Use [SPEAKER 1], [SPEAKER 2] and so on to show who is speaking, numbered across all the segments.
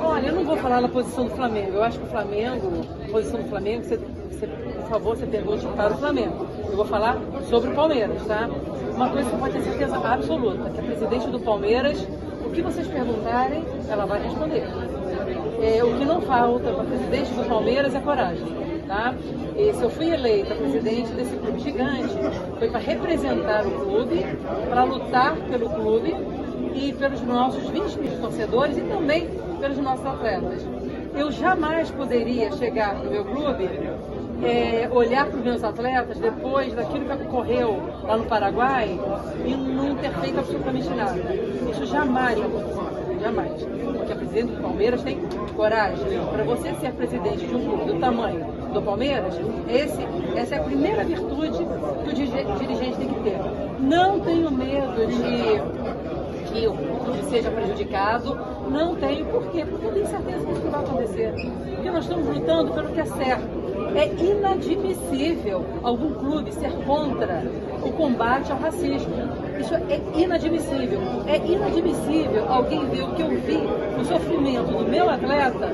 [SPEAKER 1] Olha, eu não vou falar da posição do Flamengo. Eu acho que o Flamengo, a posição do Flamengo, por favor, você pergunte para o Flamengo. Eu vou falar sobre o Palmeiras, tá? Uma coisa que você pode ter certeza absoluta, que a presidente do Palmeiras, o que vocês perguntarem, ela vai responder. O que não falta para a presidente do Palmeiras é coragem, tá? E se eu fui eleita presidente desse clube gigante, foi para representar o clube, para lutar pelo clube e pelos nossos 20 mil torcedores e também pelos nossos atletas. Eu jamais poderia chegar no meu clube, olhar para os meus atletas depois daquilo que ocorreu lá no Paraguai e não ter feito absolutamente nada. Isso jamais vai acontecer, jamais. Porque a presidente do Palmeiras tem coragem. Para você ser presidente de um clube do tamanho do Palmeiras, essa é a primeira virtude que o dirigente tem que ter. Não tenho medo que o clube seja prejudicado, não tenho. Por quê? Porque eu tenho certeza que isso vai acontecer. Porque nós estamos lutando pelo que é certo. É inadmissível algum clube ser contra o combate ao racismo. Isso é inadmissível. É inadmissível alguém ver o que eu vi, o sofrimento do meu atleta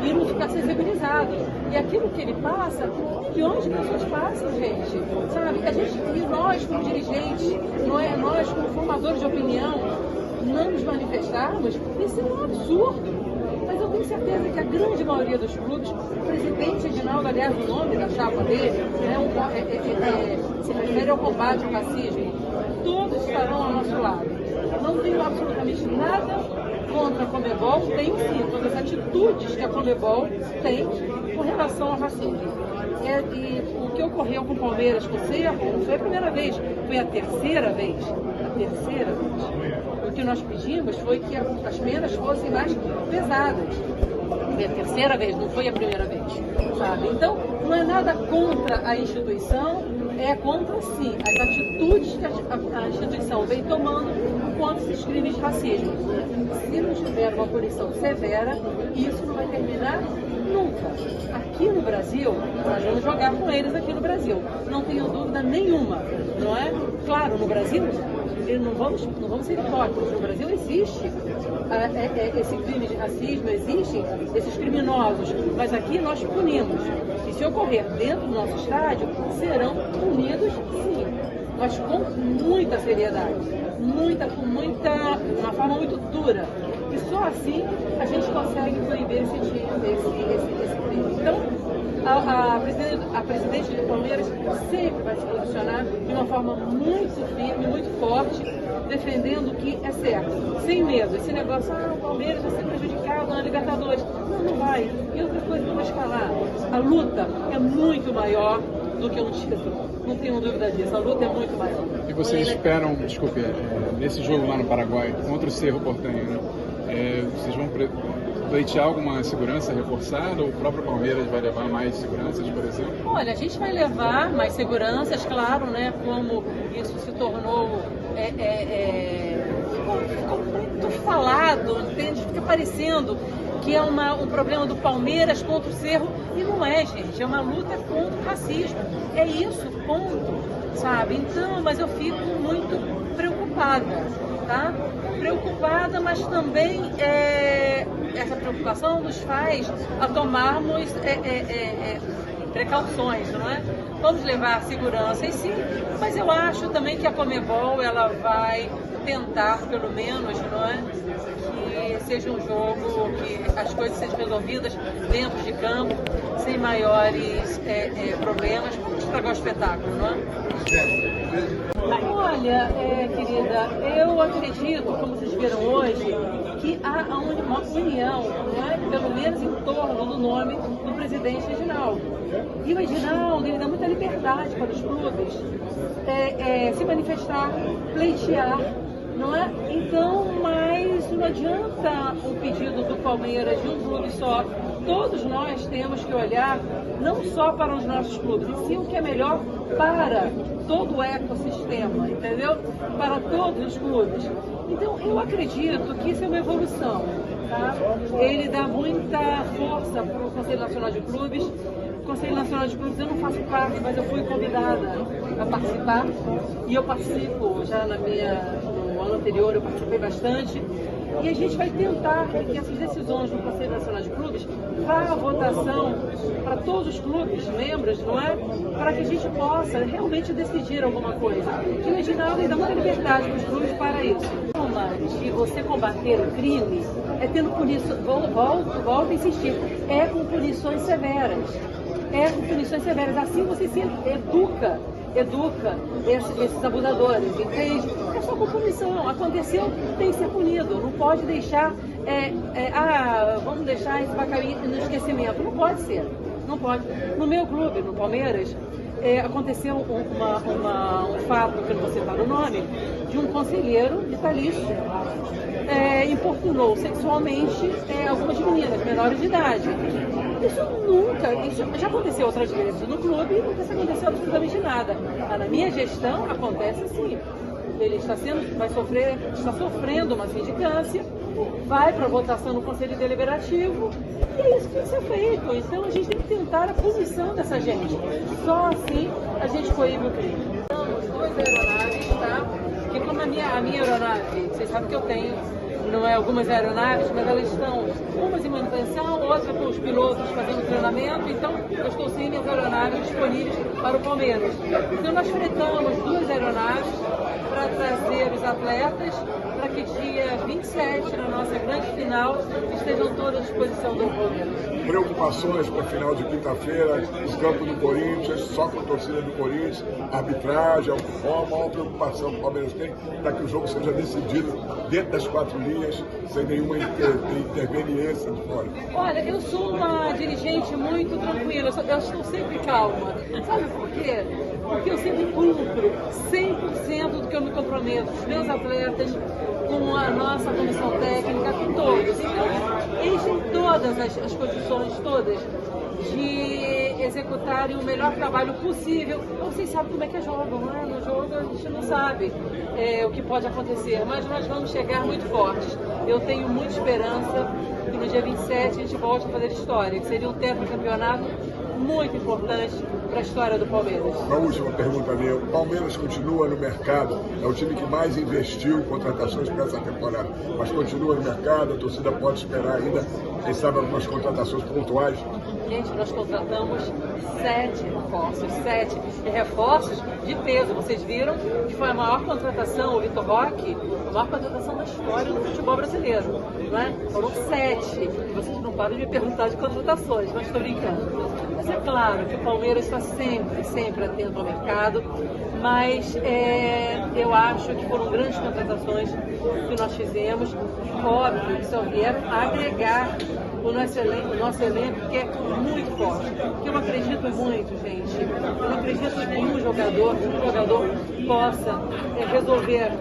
[SPEAKER 1] e não ficar sensibilizado. E aquilo que ele passa, milhões de pessoas passam, gente. Sabe? E nós, como dirigentes, nós, como formadores de opinião, não nos manifestarmos, isso é um absurdo. Mas eu tenho certeza que a grande maioria dos clubes, o presidente Edinaldo, aliás, o nome da chapa dele, se refere ao combate ao racismo, todos estarão ao nosso lado. Não tenho absolutamente nada contra a Conmebol, tenho sim, todas as atitudes que a Conmebol tem com relação ao racismo. E o que ocorreu com o Palmeiras, com o Cerro, não foi a primeira vez, foi a terceira vez. O que nós pedimos foi que as penas fossem mais pesadas. Foi a terceira vez, não foi a primeira vez, sabe? Então, não é nada contra a instituição, é contra, sim, as atitudes que a instituição vem tomando contra esses crimes de racismo. Se não tiver uma punição severa, isso não vai terminar nunca. Aqui no Brasil, nós vamos jogar com eles aqui no Brasil. Não tenho dúvida nenhuma, não é? Claro, no Brasil, não vamos ser hipócritas. No Brasil existe esse crime de racismo, existem esses criminosos, mas aqui nós punimos. E se ocorrer dentro do nosso estádio, serão punidos sim, mas com muita seriedade, uma forma muito dura. E só assim a gente consegue proibir esse crime. Então, a presidente do Palmeiras sempre vai se posicionar de uma forma muito firme, muito forte, defendendo o que é certo, sem medo. Esse negócio, o Palmeiras vai ser prejudicado na Libertadores. Não vai. E outra coisa que eu vou escalar, a luta é muito maior do que um título. Não tenho dúvida disso, a luta é muito maior.
[SPEAKER 2] E vocês esperam, desculpe, nesse jogo lá no Paraguai, contra o Cerro Porteño, vocês vão pleitear alguma segurança reforçada ou o próprio Palmeiras vai levar mais seguranças, por exemplo?
[SPEAKER 1] Olha, a gente vai levar mais seguranças, claro, né? Como isso se tornou ficou muito falado, entende? Fica parecendo que é um problema do Palmeiras contra o Cerro, e não é, gente, é uma luta contra o racismo. É isso, ponto, sabe? Então, mas eu fico muito preocupada, tá? Preocupada, mas também essa preocupação nos faz a tomarmos precauções, não é? Vamos levar segurança em si, mas eu acho também que a Conmebol ela vai tentar, pelo menos, não é? Que seja um jogo, que as coisas sejam resolvidas dentro de campo, sem maiores problemas, para estragar o espetáculo, não é? Olha, querida, eu acredito, como vocês viram hoje, que há uma união, né, pelo menos em torno do nome do presidente Edinaldo. E o Edinaldo, ele dá muita liberdade para os clubes se manifestar, pleitear, não é? Então, mas não adianta o pedido do Palmeiras de um clube só. Todos nós temos que olhar não só para os nossos clubes, e sim o que é melhor para todo o ecossistema, entendeu? Para todos os clubes. Então, eu acredito que isso é uma evolução, tá? Ele dá muita força para o Conselho Nacional de Clubes. O Conselho Nacional de Clubes eu não faço parte, mas eu fui convidada a participar, e eu participo já no ano anterior, eu participei bastante. E a gente vai tentar que essas decisões do Conselho Nacional de Clubes vá à votação para todos os clubes, membros, não é? Para que a gente possa realmente decidir alguma coisa. E o Reginaldo dá muita liberdade para os clubes para isso. De você combater o crime é tendo punições, volto a insistir, é com punições severas. É com punições severas. Assim você se educa esses abusadores, entende? É só com punição. Aconteceu, tem que ser punido. Não pode deixar, vamos deixar isso para cair no esquecimento. Não pode ser. Não pode. No meu clube, no Palmeiras, aconteceu um fato, que eu não vou citar o nome, de um conselheiro vitalício. Importunou sexualmente algumas meninas menores de idade. Isso já aconteceu outras vezes no clube e nunca aconteceu absolutamente nada. Mas na minha gestão acontece sim. Ele está sofrendo uma sindicância, vai para votação no Conselho Deliberativo e é isso que tem que ser feito. Então a gente tem que tentar a punição dessa gente. Só assim a gente coíbe o crime. Temos 2 aeronaves, tá? Porque como a minha aeronave, vocês sabem que eu tenho, não é algumas aeronaves, mas elas estão umas em manutenção, outras com os pilotos fazendo treinamento, então eu estou sem minhas aeronaves disponíveis para o Palmeiras. Então nós fretamos 2 aeronaves para trazer os atletas para que dia 27, na nossa grande final, estejam todos à disposição do Palmeiras.
[SPEAKER 3] Preocupações para a final de quinta-feira, o campo do Corinthians, só com a torcida do Corinthians, arbitragem, qual a maior preocupação que o Palmeiras tem para que o jogo seja decidido dentro das 4 linhas, sem nenhuma interveniência de fora?
[SPEAKER 1] Olha, eu sou uma dirigente muito tranquila, eu estou sempre calma. Sabe por quê? Porque eu sempre cumpro 100% do que eu me comprometo, os meus atletas, com a nossa comissão técnica, com todos. Então, eles têm todas as condições, todas, de executarem o melhor trabalho possível. Vocês sabem como é que é jogo, não é? No jogo a gente não sabe o que pode acontecer, mas nós vamos chegar muito fortes. Eu tenho muita esperança que no dia 27 a gente volte a fazer história, que seria um tetracampeonato muito importante para a história do Palmeiras.
[SPEAKER 3] Uma última pergunta minha. O Palmeiras continua no mercado, é o time que mais investiu em contratações para essa temporada, mas continua no mercado, a torcida pode esperar ainda, quem sabe, algumas contratações pontuais?
[SPEAKER 1] Gente, nós contratamos 7 reforços, 7 reforços de peso. Vocês viram que foi a maior contratação, o Vitor Roque, a maior contratação da história do futebol brasileiro. Não é? Foram 7. E vocês não param de me perguntar de contratações, mas estou brincando. Mas é claro que o Palmeiras está sempre atento ao mercado, mas eu acho que foram grandes contratações que nós fizemos. Óbvio que só vieram agregar o nosso elenco, que é muito forte. Que eu acredito muito, gente. Eu não acredito em nenhum jogador, que um jogador possa resolver.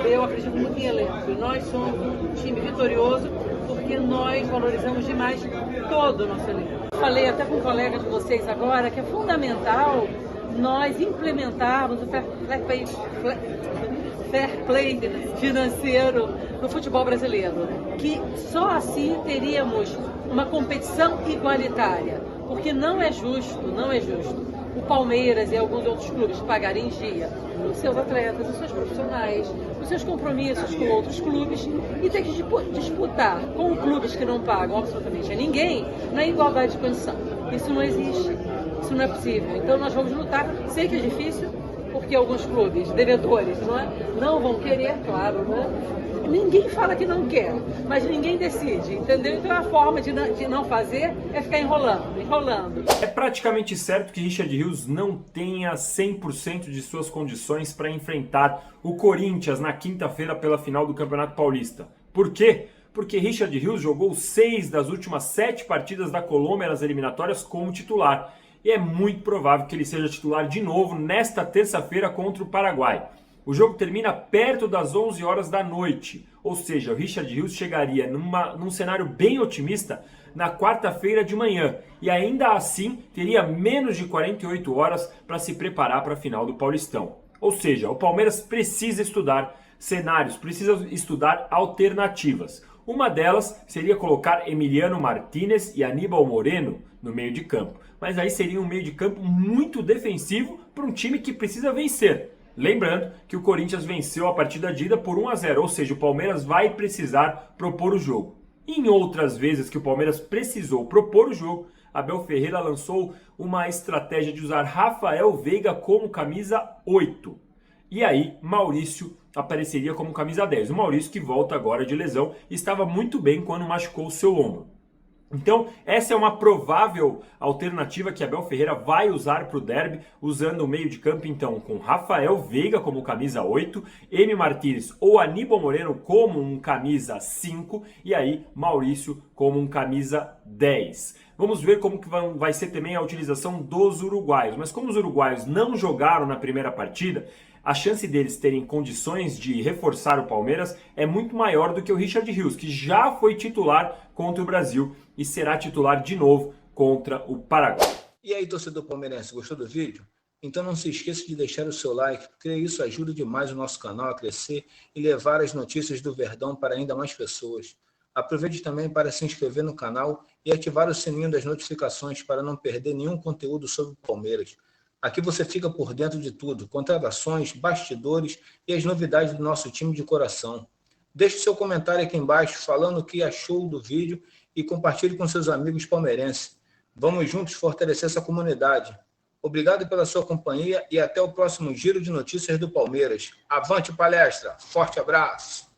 [SPEAKER 1] Eu acredito muito em elenco. E nós somos um time vitorioso porque nós valorizamos demais todo o nosso elenco. Falei até com um colega de vocês agora que é fundamental nós implementarmos o fair play financeiro no futebol brasileiro, que só assim teríamos uma competição igualitária, porque não é justo o Palmeiras e alguns outros clubes pagarem em dia os seus atletas, os seus profissionais, os seus compromissos com outros clubes e ter que disputar com clubes que não pagam absolutamente a ninguém na igualdade de condição. Isso não existe, isso não é possível. Então nós vamos lutar, sei que é difícil, porque alguns clubes, devedores, não vão querer, claro, né? Ninguém fala que não quer, mas ninguém decide, entendeu? Então a forma de não fazer é ficar enrolando.
[SPEAKER 4] É praticamente certo que Richard Rios não tenha 100% de suas condições para enfrentar o Corinthians na quinta-feira pela final do Campeonato Paulista. Por quê? Porque Richard Rios jogou 6 das últimas 7 partidas da Colômbia nas eliminatórias como titular. E é muito provável que ele seja titular de novo nesta terça-feira contra o Paraguai. O jogo termina perto das 11 horas da noite, ou seja, o Richard Rios chegaria num cenário bem otimista na quarta-feira de manhã e ainda assim teria menos de 48 horas para se preparar para a final do Paulistão. Ou seja, o Palmeiras precisa estudar cenários, precisa estudar alternativas. Uma delas seria colocar Emiliano Martínez e Aníbal Moreno no meio de campo, mas aí seria um meio de campo muito defensivo para um time que precisa vencer. Lembrando que o Corinthians venceu a partida de ida por 1-0, ou seja, o Palmeiras vai precisar propor o jogo. Em outras vezes que o Palmeiras precisou propor o jogo, Abel Ferreira lançou uma estratégia de usar Rafael Veiga como camisa 8. E aí, Maurício apareceria como camisa 10. O Maurício, que volta agora de lesão, estava muito bem quando machucou o seu ombro. Então, essa é uma provável alternativa que Abel Ferreira vai usar para o derby, usando o meio de campo, então, com Rafael Veiga como camisa 8, M. Martínez ou Aníbal Moreno como um camisa 5, e aí Maurício como um camisa 10. Vamos ver como que vai ser também a utilização dos uruguaios. Mas como os uruguaios não jogaram na primeira partida, a chance deles terem condições de reforçar o Palmeiras é muito maior do que o Richard Rios, que já foi titular contra o Brasil e será titular de novo contra o Paraguai.
[SPEAKER 5] E aí, torcedor palmeirense, gostou do vídeo? Então não se esqueça de deixar o seu like, porque isso ajuda demais o nosso canal a crescer e levar as notícias do Verdão para ainda mais pessoas. Aproveite também para se inscrever no canal e ativar o sininho das notificações para não perder nenhum conteúdo sobre o Palmeiras. Aqui você fica por dentro de tudo, contratações, bastidores e as novidades do nosso time de coração. Deixe seu comentário aqui embaixo falando o que achou do vídeo e compartilhe com seus amigos palmeirenses. Vamos juntos fortalecer essa comunidade. Obrigado pela sua companhia e até o próximo Giro de Notícias do Palmeiras. Avante palestra! Forte abraço!